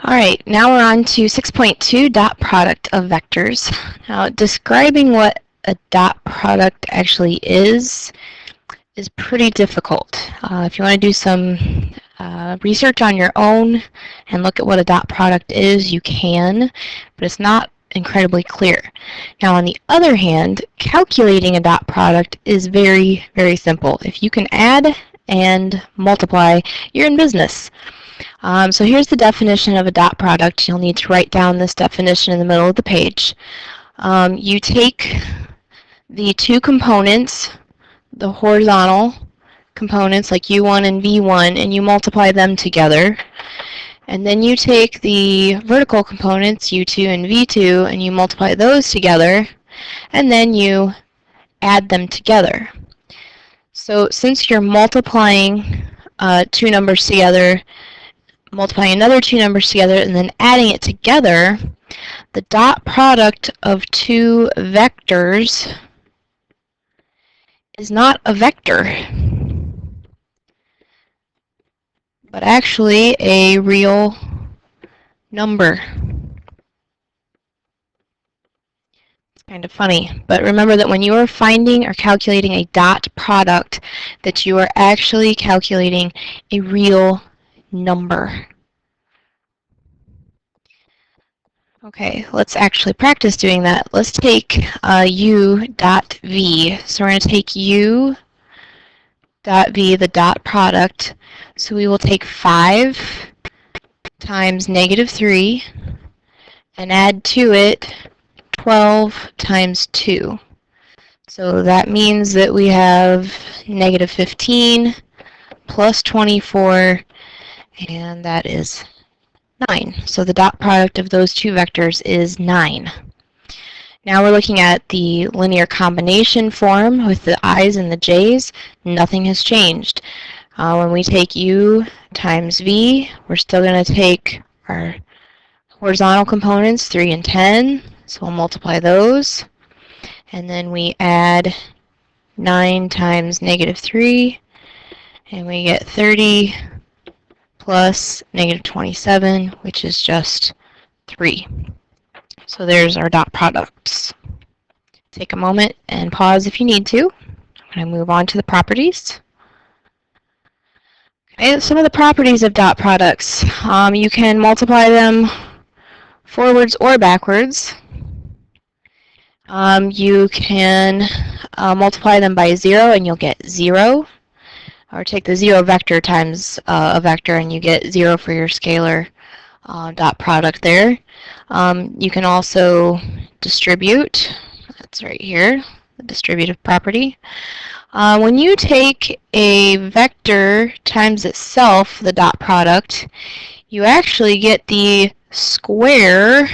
Alright, now we're on to 6.2, dot product of vectors. Now, describing what a dot product actually is pretty difficult. If you want to do some research on your own and look at what a dot product is, you can, but it's not incredibly clear. Now, on the other hand, calculating a dot product is very, very simple. If you can add and multiply, you're in business. So here's the definition of a dot product. You'll need to write down this definition in the middle of the page. You take the two components, the horizontal components like U1 and V1, and you multiply them together. And then you take the vertical components, U2 and V2, and you multiply those together, and then you add them together. So since you're multiplying two numbers together, multiplying another two numbers together, and then adding it together, the dot product of two vectors is not a vector, but actually a real number. It's kind of funny, but remember that when you are finding or calculating a dot product, that you are actually calculating a real number. Okay, let's actually practice doing that. Let's take u dot v. So we're going to take u dot v, the dot product. So we will take 5 times -3 and add to it 12 times 2. So that means that we have -15 plus 24, and that is 9. So the dot product of those two vectors is 9. Now we're looking at the linear combination form with the i's and the j's. Nothing has changed. When we take u times v, we're still going to take our horizontal components, 3 and 10, so we'll multiply those. And then we add 9 times -3, and we get 30 plus -27, which is just 3. So there's our dot products. Take a moment and pause if you need to. I'm going to move on to the properties. Okay, some of the properties of dot products. You can multiply them forwards or backwards. You can multiply them by 0 and you'll get 0. Or take the 0 vector times a vector and you get 0 for your scalar dot product there. You can also distribute. That's right here, the distributive property. When you take a vector times itself, the dot product, you actually get the square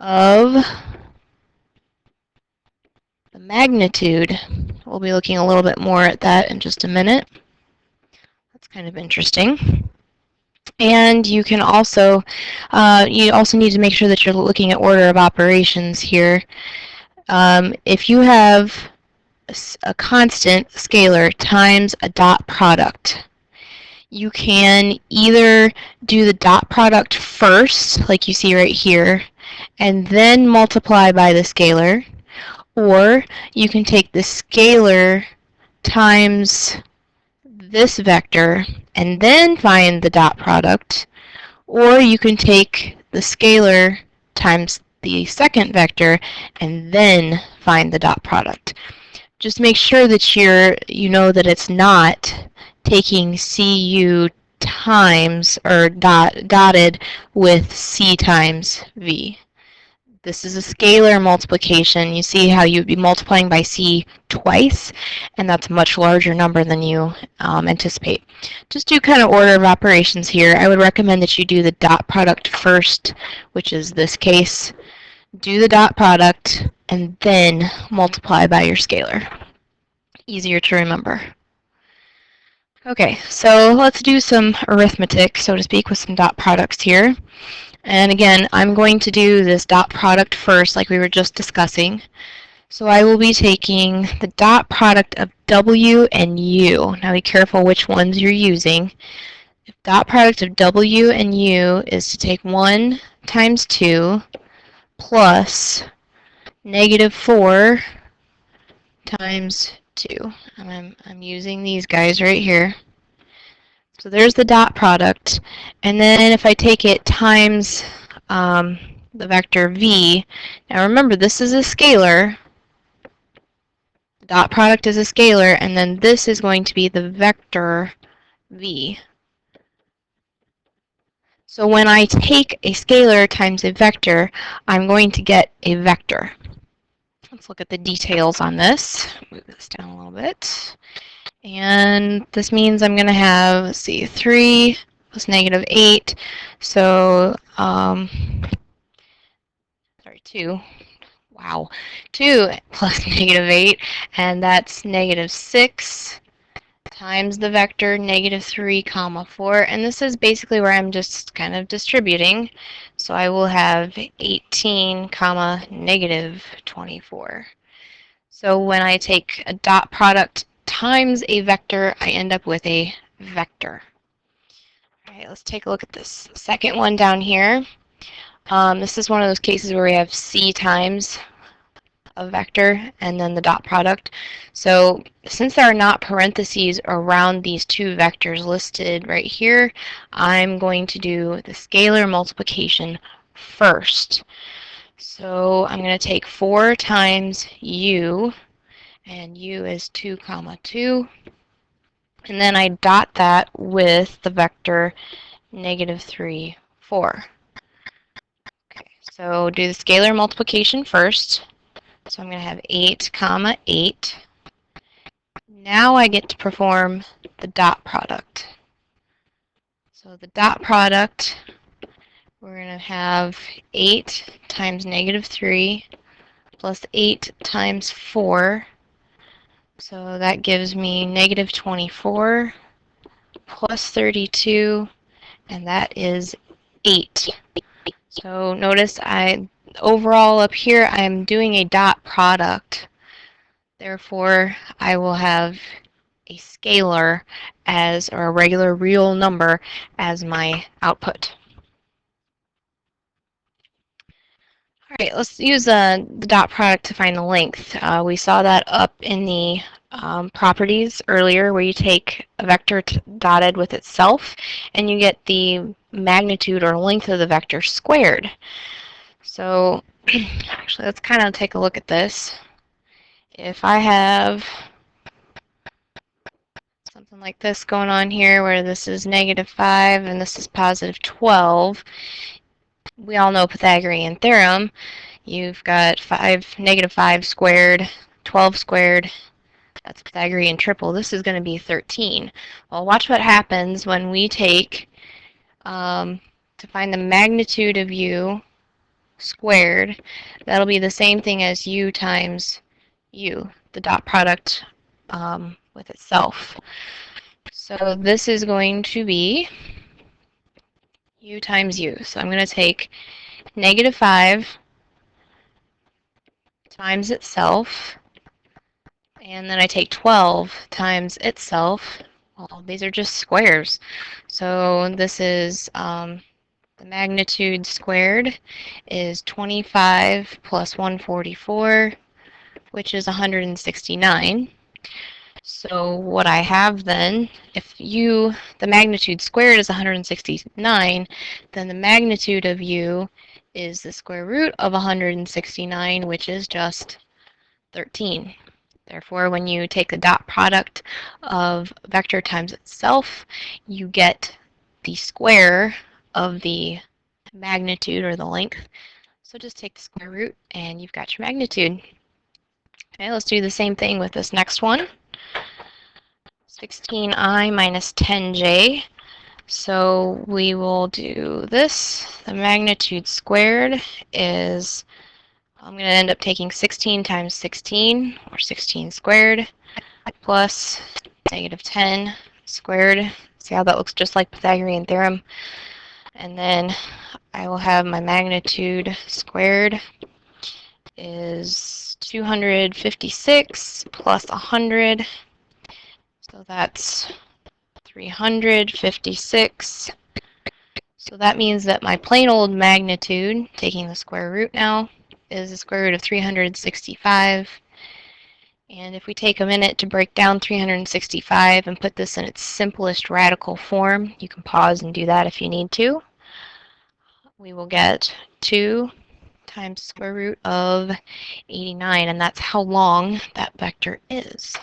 of the magnitude. We'll be looking a little bit more at that in just a minute. That's kind of interesting. And you can also, need to make sure that you're looking at order of operations here. If you have a constant scalar times a dot product, you can either do the dot product first, like you see right here, and then multiply by the scalar, or you can take the scalar times this vector and then find the dot product, or you can take the scalar times the second vector and then find the dot product. Just make sure that you know that it's not taking cu times or dotted with c times v. This is a scalar multiplication. You see how you'd be multiplying by c twice, and that's a much larger number than you anticipate. Just do kind of order of operations here. I would recommend that you do the dot product first, which is this case. Do the dot product, and then multiply by your scalar. Easier to remember. Okay, so let's do some arithmetic, so to speak, with some dot products here. And again, I'm going to do this dot product first, like we were just discussing. So I will be taking the dot product of w and u. Now be careful which ones you're using. if dot product of W and U is to take 1 times 2 plus -4 times 2. And I'm using these guys right here. So there's the dot product. And then if I take it times the vector v, now remember this is a scalar. The dot product is a scalar, and then this is going to be the vector v. So when I take a scalar times a vector, I'm going to get a vector. Let's look at the details on this. Move this down a little bit. And this means I'm going to have, let's see, 3 plus -8. So, sorry, 2. Wow. 2 plus -8, and that's -6 times the vector -3, 4. And this is basically where I'm just kind of distributing. So I will have 18, -24. So when I take a dot product times a vector, I end up with a vector. All right, let's take a look at this second one down here. This is one of those cases where we have c times a vector and then the dot product. So since there are not parentheses around these two vectors listed right here, I'm going to do the scalar multiplication first. So I'm going to take 4 times u, and u is 2, 2, and then I dot that with the vector -3, 4. Okay, so do the scalar multiplication first. So I'm going to have 8, 8. Now I get to perform the dot product. So the dot product, we're going to have 8 times -3 plus 8 times 4. So that gives me -24 plus 32, and that is 8. So notice overall up here I'm doing a dot product. Therefore, I will have a scalar or a regular real number as my output. All right, let's use the dot product to find the length. We saw that up in the properties earlier, where you take a vector dotted with itself and you get the magnitude or length of the vector squared. So actually, let's kind of take a look at this. If I have something like this going on here, where this is -5 and this is +12, we all know Pythagorean theorem. You've got -5 squared, 12 squared. That's Pythagorean triple. This is going to be 13. Well, watch what happens when we take, to find the magnitude of u squared, that'll be the same thing as u times u, the dot product with itself. So this is going to be u times u. So I'm going to take -5 times itself, and then I take 12 times itself. Well, these are just squares. So this is the magnitude squared is 25 plus 144, which is 169. So what I have then, if the magnitude squared is 169, then the magnitude of u is the square root of 169, which is just 13. Therefore, when you take the dot product of vector times itself, you get the square of the magnitude or the length. So just take the square root and you've got your magnitude. Okay, let's do the same thing with this next one. 16i minus 10j. So we will do this. The magnitude squared is, I'm going to end up taking 16 times 16, or 16 squared, plus -10 squared. See how that looks just like Pythagorean theorem? And then I will have my magnitude squared is 256 plus 100. So that's 356. So that means that my plain old magnitude, taking the square root now, is the square root of 365. And if we take a minute to break down 365 and put this in its simplest radical form, you can pause and do that if you need to. We will get 2 times the square root of 89, and that's how long that vector is.